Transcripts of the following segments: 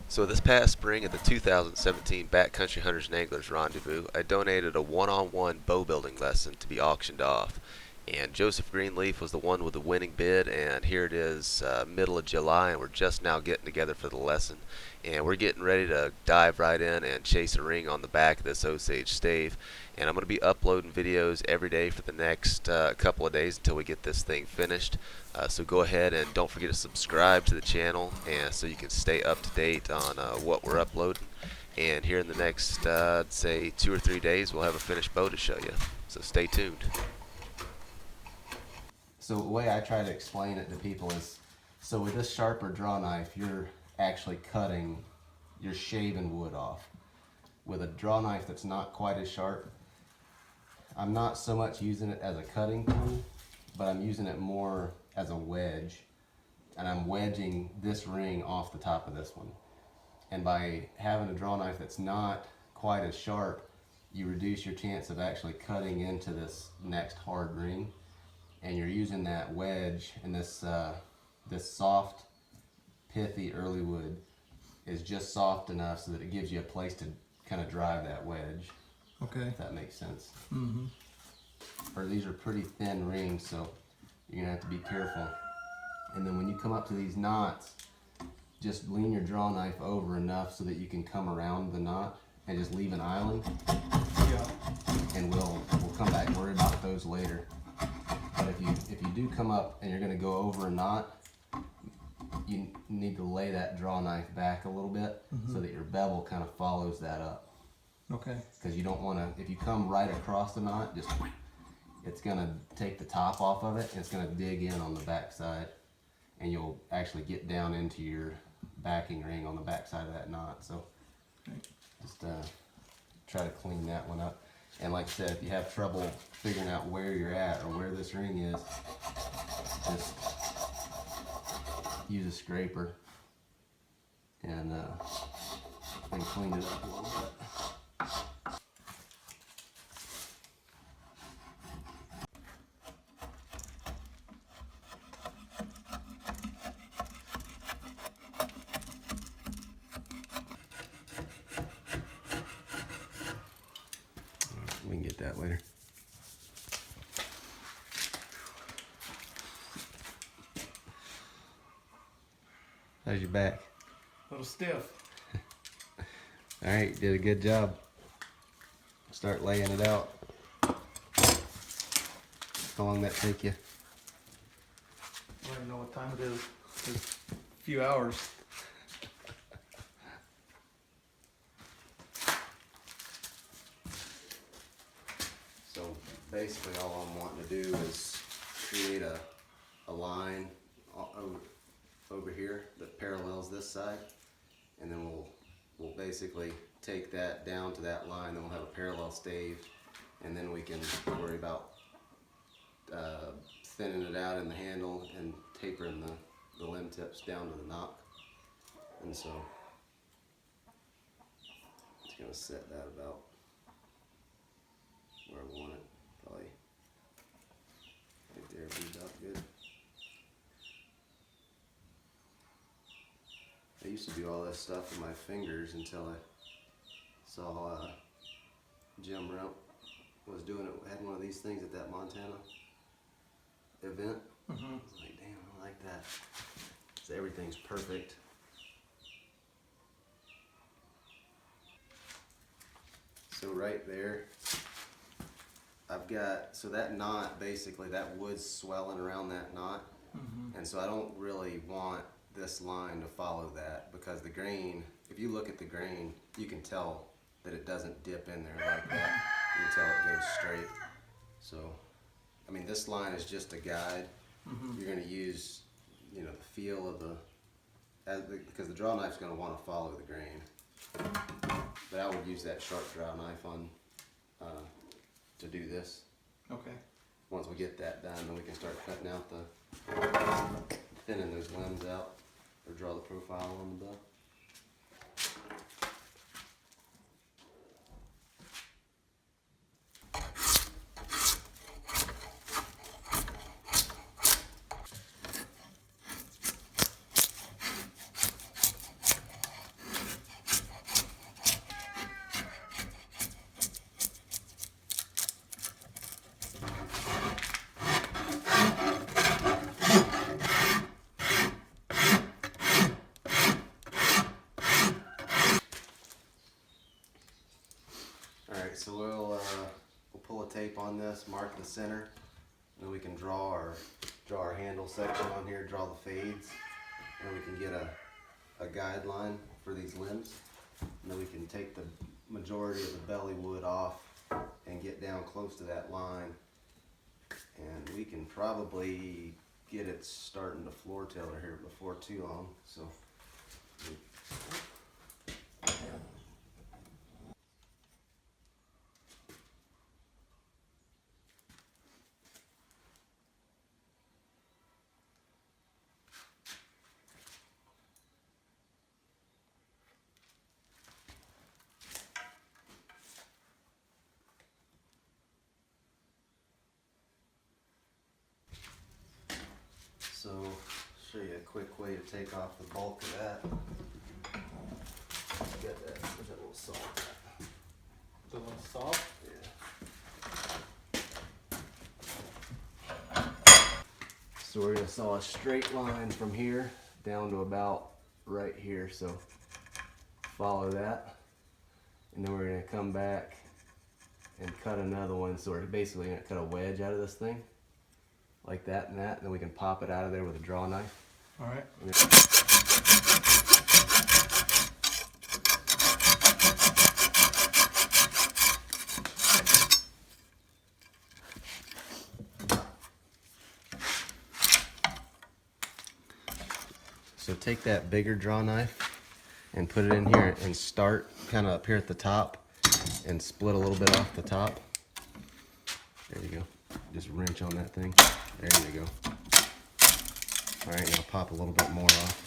So this past spring at the 2017 Backcountry Hunters and Anglers Rendezvous, I donated a one-on-one bow building lesson to be auctioned off. And Joseph Greenleaf was the one with the winning bid, and here it is, middle of July, and we're just now getting together for the lesson. And we're getting ready to dive right in and chase a ring on the back of this Osage stave. And I'm going to be uploading videos every day for the next couple of days until we get this thing finished. So go ahead and don't forget to subscribe to the channel, and so you can stay up to date on what we're uploading. And here in the next, I'd say 2 or 3 days, we'll have a finished bow to show you. So stay tuned. So the way I try to explain it to people is, so with this sharper draw knife, you're actually you're shaving wood off. With a draw knife that's not quite as sharp, I'm not so much using it as a cutting tool, but I'm using it more as a wedge. And I'm wedging this ring off the top of this one. And by having a draw knife that's not quite as sharp, you reduce your chance of actually cutting into this next hard ring. And you're using that wedge, and this soft, pithy early wood is just soft enough so that it gives you a place to kind of drive that wedge. Okay. If that makes sense. Mm-hmm. Or these are pretty thin rings, so you're gonna have to be careful. And then when you come up to these knots, just lean your draw knife over enough so that you can come around the knot and just leave an island. Yeah. And we'll come back and worry about those later. But if you do come up and you're going to go over a knot, you need to lay that draw knife back a little bit so that your bevel kind of follows that up. Okay. Because you don't want to, if you come right across the knot, it's going to take the top off of it and it's going to dig in on the back side, and you'll actually get down into your backing ring on the back side of that knot. So just try to clean that one up. And like I said, if you have trouble figuring out where you're at or where this ring is, just use a scraper and clean it up a little bit. We can get that later. How's your back? A little stiff. All right, did a good job. Start laying it out. How long that take you? I don't even know what time it is. It's a few hours. So basically all I'm wanting to do is create a line over here that parallels this side, and then we'll basically take that down to that line, then we'll have a parallel stave, and then we can worry about thinning it out in the handle and tapering the limb tips down to the nock. And so it's going to set that about where I want it, probably right there, beat up good. I used to do all this stuff with my fingers until I saw Jim Rump was doing it, had one of these things at that Montana event. I was like, damn, I like that. So everything's perfect. So right there, I've got, so that knot, basically that wood's swelling around that knot. And so I don't really want this line to follow that, because the grain, if you look at the grain, you can tell that it doesn't dip in there like that. You can tell it goes straight. So, I mean, this line is just a guide. You're going to use, you know, the feel of because the draw knife's going to want to follow the grain. But I would use that sharp draw knife on to do this. Okay. Once we get that done, then we can start cutting out thinning those limbs out, or draw the profile on the bow. so we'll pull a tape on this, mark the center, and then we can draw our handle section on here, draw the fades, and we can get a guideline for these limbs. And then we can take the majority of the belly wood off and get down close to that line. And we can probably get it starting to floor tailor here before too long. So. So, show you a quick way to take off the bulk of that. Get that, there's that little saw. It's a little soft. Yeah. So we're gonna saw a straight line from here down to about right here. So follow that, and then we're gonna come back and cut another one. So we're basically gonna cut a wedge out of this thing. Like that and that, and then we can pop it out of there with a draw knife. All right. So take that bigger draw knife and put it in here and start kind of up here at the top and split a little bit off the top. There you go. Just wrench on that thing. There you go. All right, now pop a little bit more off.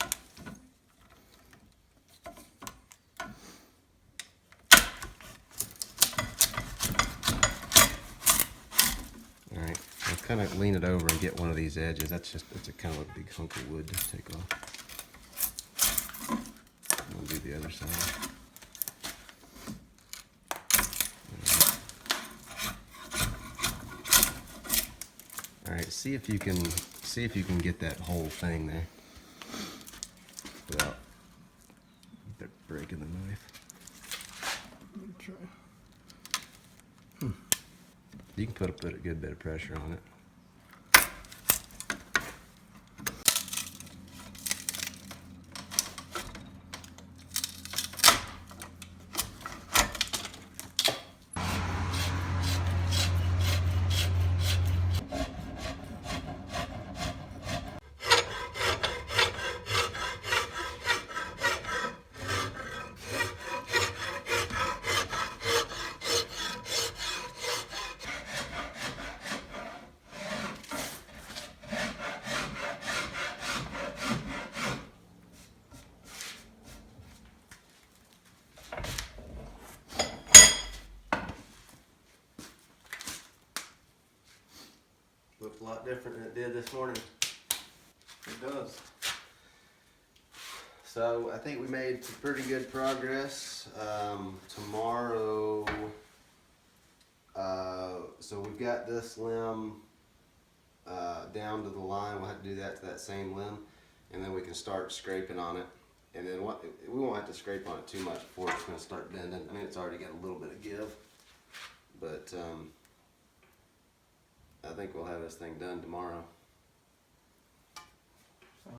All right, I'll kind of lean it over and get one of these edges. That's a kind of a big hunk of wood to take off. I'll do the other side. All right, see if you can get that whole thing there without breaking the knife. Let me try. You can put a good bit of pressure on it. Looks a lot different than it did this morning. It does. So I think we made some pretty good progress. Tomorrow, so we've got this limb down to the line. We'll have to do that to that same limb, and then we can start scraping on it. And then we won't have to scrape on it too much before it's going to start bending. I mean, it's already got a little bit of give, but I think we'll have this thing done tomorrow.